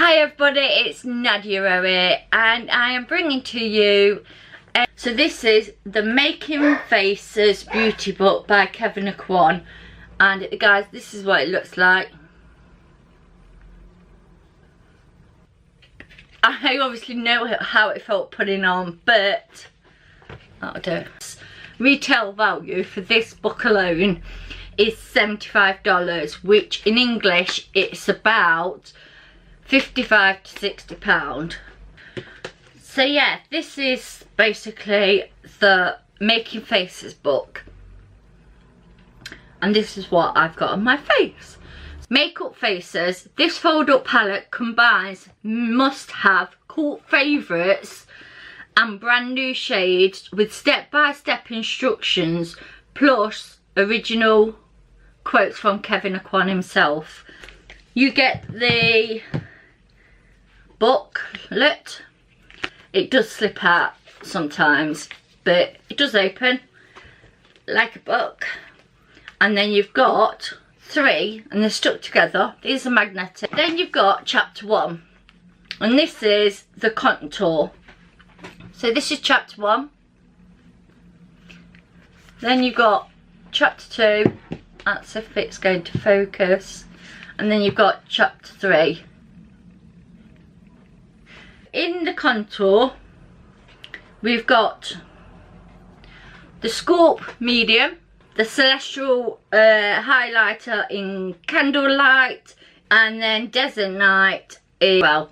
Hi everybody, it's Nadia here and I am bringing to you so this is the Making Faces beauty book by ACCOIN, and guys, this is what it looks like. I obviously know how it felt putting on, but that'll do. Retail value for this book alone is $75, which in English it's about £55 to £60. So yeah, this is basically the Making Faces book, and this is what I've got on my face. Makeup Faces. This fold up palette combines must-have cult favourites and brand new shades with step-by-step instructions plus original quotes from ACCOIN himself. You get the booklet. It does slip out sometimes, but it does open like a book. And then you've got 3 and they're stuck together. These are magnetic. Then you've got chapter 1, and this is the contour. So this is chapter 1. Then you've got chapter 2. That's if it's going to focus. And then you've got chapter 3. In the contour, we've got the Sculpt Medium, the Celestial highlighter in Candlelight, and then Desert Night as well.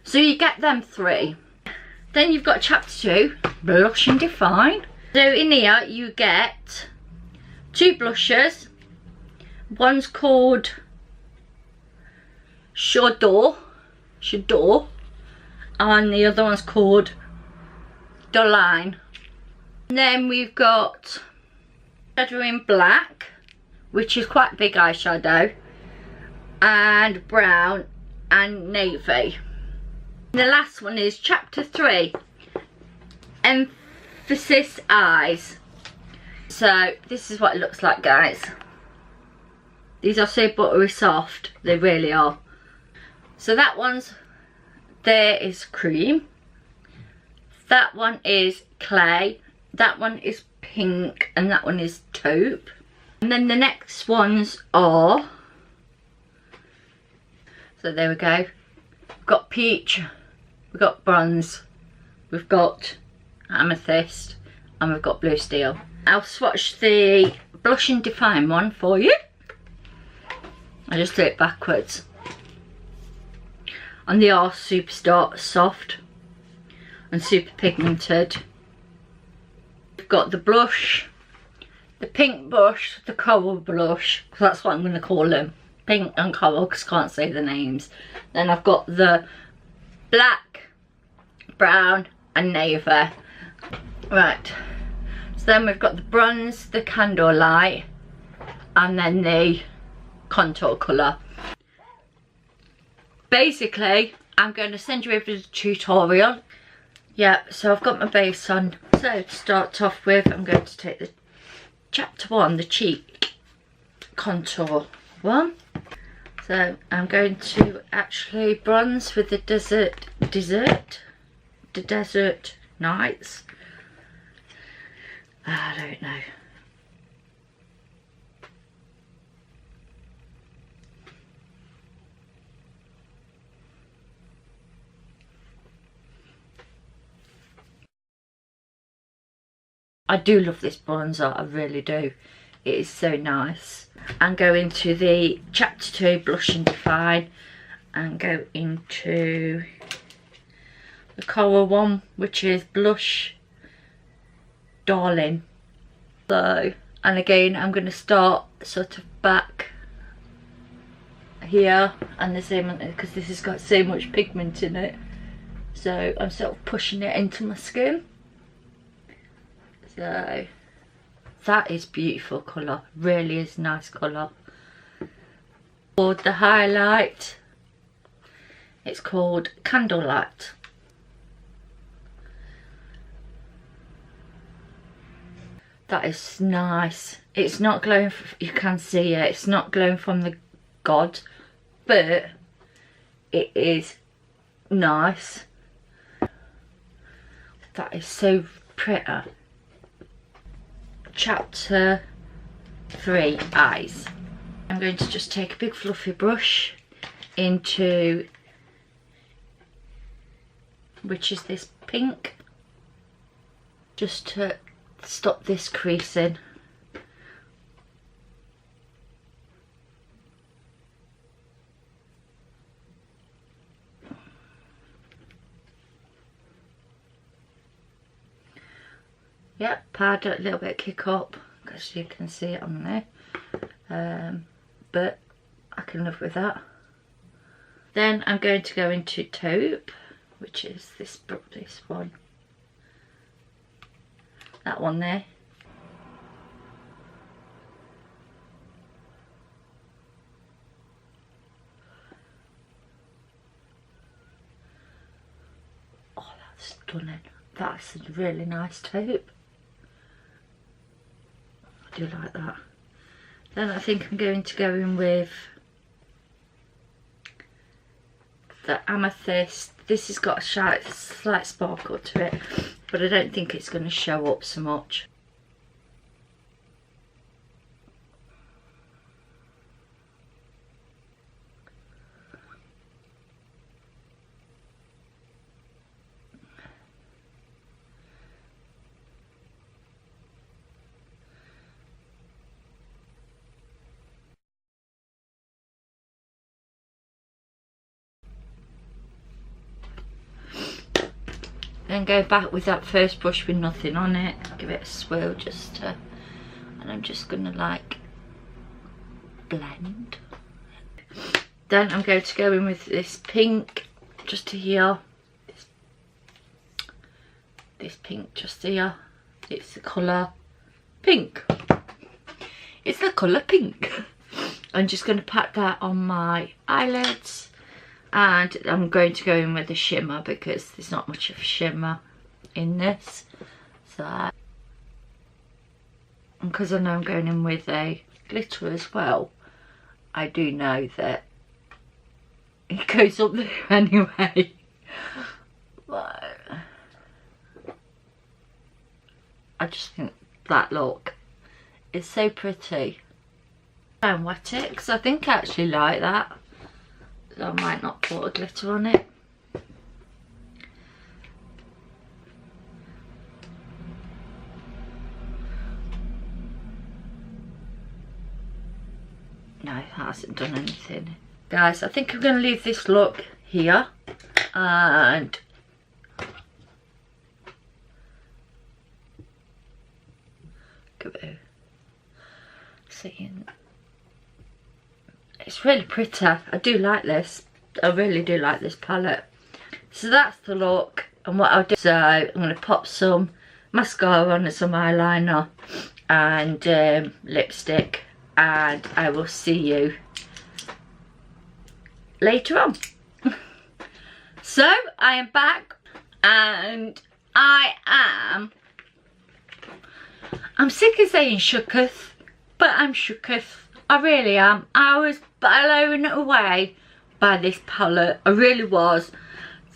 So you get them 3. Then you've got chapter 2, Blush and Define. So in here you get 2 blushes. One's called Shadow, and the other one's called Line. And then we've got shadow in black, which is quite a big eyeshadow, and brown and navy. And the last one is chapter 3, Emphasis Eyes. So this is what it looks like, guys. These are so buttery soft, they really are. So that one's, there is cream, that one is clay, that one is pink, and that one is taupe. And then the next ones are, so there we go, we've got peach, we've got bronze, we've got amethyst, and we've got blue steel. I'll swatch the Blush and Define one for you. I just do it backwards. And they are super soft and super pigmented. We've got the blush, the pink blush, the coral blush, because that's what I'm going to call them. Pink and coral, because I can't say the names. Then I've got the black, brown and navy. Right. So then we've got the bronze, the Candlelight, and then the contour colour. Basically, I'm going to send you over the tutorial. Yeah, so I've got my base on. So to start off with, I'm going to take the chapter 1, the cheek contour one. So I'm going to actually bronze with the desert nights. I don't know. I do love this bronzer, I really do. It is so nice. And go into the chapter 2, Blush and Define, and go into the coral one, which is Blush Darling. So, and again, I'm going to start sort of back here, and the same, because this has got so much pigment in it. So I'm sort of pushing it into my skin. So that is beautiful colour, really is nice colour. For the highlight, it's called Candlelight. That is nice. It's not glowing, you can see it, it's not glowing from the god, but it is nice. That is so pretty. Chapter 3, Eyes. I'm going to just take a big fluffy brush into, which is this pink, just to stop this creasing. Yep, powder a little bit of kick up, because you can see it on there, but I can live with that. Then I'm going to go into Taupe, which is this one, that one there. Oh, that's stunning. That's a really nice taupe. I do like that. Then I think I'm going to go in with the amethyst. This has got a slight sparkle to it, but I don't think it's going to show up so much. Then go back with that first brush with nothing on it, give it a swirl just to, and I'm just gonna like blend. Then I'm going to go in with this pink just here, this pink just here. It's the colour pink. It's the colour pink. I'm just going to pat that on my eyelids. And I'm going to go in with a shimmer because there's not much of a shimmer in this. So, because I know I'm going in with a glitter as well, I do know that it goes up there anyway. But I just think that look is so pretty. Don't wet it because I think I actually like that. I might not put a glitter on it. No, it hasn't done anything. Guys, I think I'm going to leave this look here and go seeing. It's really pretty. I do like this. I really do like this palette. So that's the look. And what I'll do, so I'm going to pop some mascara on and some eyeliner and lipstick. And I will see you later on. So I am back and I'm sick of saying shooketh, but I'm shooketh. I really am. I was blown away by this palette. I really was.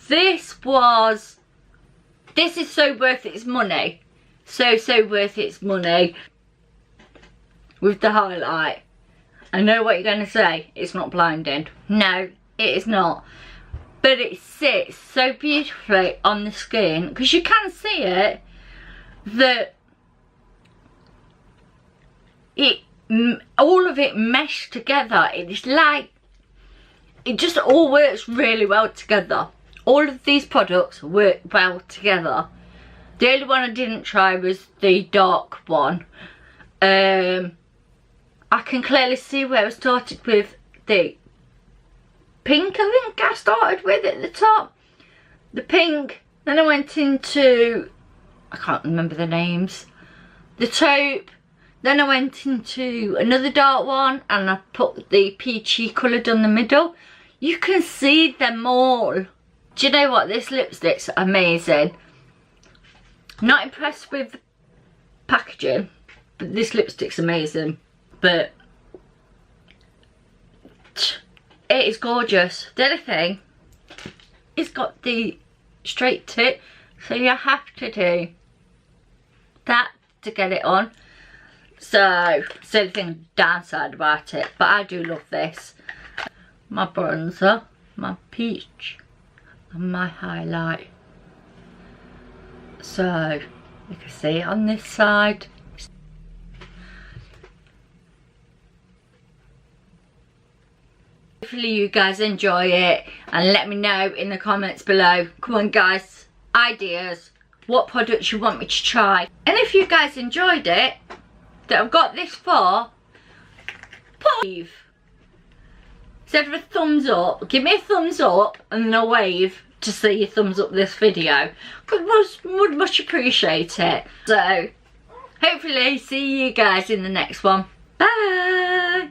This is so worth its money. So worth its money. With the highlight. I know what you're going to say. It's not blinding. No, it is not. But it sits so beautifully on the skin. Because you can see it. That all of it meshed together. It's like, it just all works really well together. All of these products work well together. The only one I didn't try was the dark one. I can clearly see where I started with the pink. I think I started with at the top. The pink. Then I went into, I can't remember the names. The taupe. Then I went into another dark one and I put the peachy colour down the middle. You can see them all. Do you know what? This lipstick's amazing. Not impressed with the packaging, but this lipstick's amazing. But it is gorgeous. The other thing it's got the straight tip, so you have to do that to get it on. So it's the only thing downside about it, but I do love this. My bronzer, my peach, and my highlight. So you can see it on this side. Hopefully you guys enjoy it, and let me know in the comments below. Come on guys, ideas, what products you want me to try. And if you guys enjoyed it, that I've got this far, wave. Instead of a thumbs up, give me a thumbs up and then a wave to see your thumbs up this video, because would much appreciate it. So hopefully see you guys in the next one. Bye.